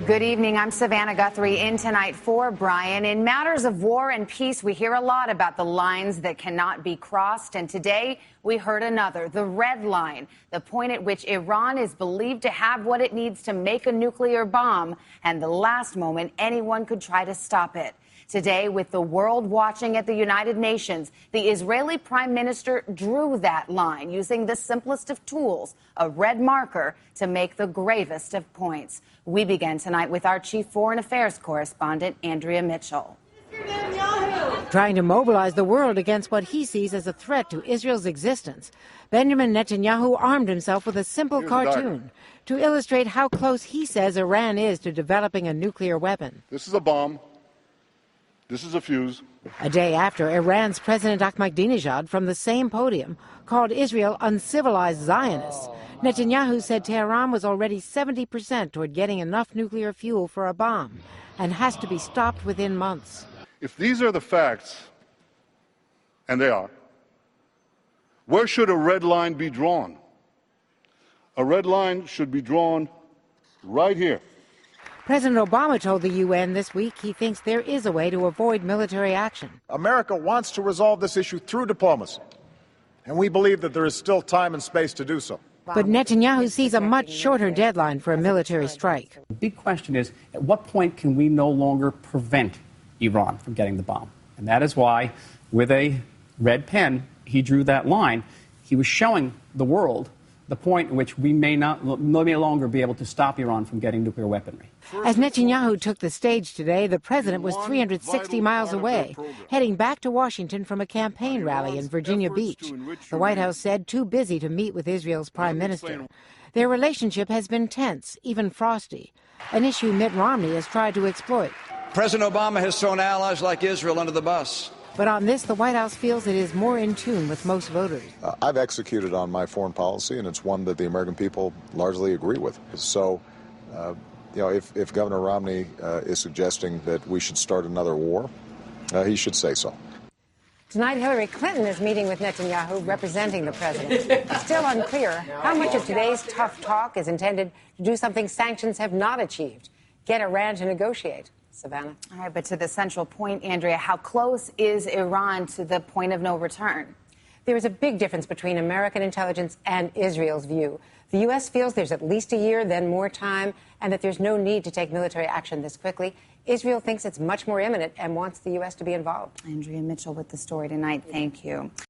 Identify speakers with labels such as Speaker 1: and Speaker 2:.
Speaker 1: Good evening. I'm Savannah Guthrie in tonight for Brian. In matters of war and peace, we hear a lot about the lines that cannot be crossed. And today we heard another, the red line, the point at which Iran is believed to have what it needs to make a nuclear bomb, and the last moment anyone could try to stop it. Today, with the world watching at the United Nations, the Israeli Prime Minister drew that line using the simplest of tools, a red marker, to make the gravest of points. We begin tonight with our chief foreign affairs correspondent, Andrea Mitchell.
Speaker 2: Trying to mobilize the world against what he sees as a threat to Israel's existence, Benjamin Netanyahu armed himself with a simple cartoon to illustrate how close he says Iran is to developing a nuclear weapon.
Speaker 3: This is a bomb. This is a fuse.
Speaker 2: A day after, Iran's President Ahmadinejad, from the same podium, called Israel uncivilized Zionists. Netanyahu said Tehran was already 70% toward getting enough nuclear fuel for a bomb and has to be stopped within months.
Speaker 3: If these are the facts, and they are, where should a red line be drawn? A red line should be drawn right here.
Speaker 2: President Obama told the UN this week he thinks there is a way to avoid military action.
Speaker 4: America wants to resolve this issue through diplomacy, and we believe that there is still time and space to do so.
Speaker 2: But Netanyahu sees a much shorter deadline for a military strike.
Speaker 5: The big question is, at what point can we no longer prevent Iran from getting the bomb? And that is why, with a red pen, he drew that line. He was showing the world the point in which we may no longer be able to stop Iran from getting nuclear weaponry.
Speaker 2: As Netanyahu took the stage today, the president was 360 miles away, heading back to Washington from a campaign rally in Virginia Beach. The White House said too busy to meet with Israel's prime minister. Their relationship has been tense, even frosty, an issue Mitt Romney has tried to exploit.
Speaker 6: President Obama has thrown allies like Israel under the bus.
Speaker 2: But on this, the White House feels it is more in tune with most voters.
Speaker 7: I've executed on my foreign policy, and it's one that the American people largely agree with. So, if Governor Romney is suggesting that we should start another war, he should say so.
Speaker 8: Tonight, Hillary Clinton is meeting with Netanyahu, representing the president. It's still unclear how much of today's tough talk is intended to do something sanctions have not achieved, get Iran to negotiate. Savannah.
Speaker 1: All right, but to the central point, Andrea, how close is Iran to the point of no return?
Speaker 8: There is a big difference between American intelligence and Israel's view. The U.S. feels there's at least a year, then more time, and that there's no need to take military action this quickly. Israel thinks it's much more imminent and wants the U.S. to be involved.
Speaker 1: Andrea Mitchell with the story tonight. Thank you.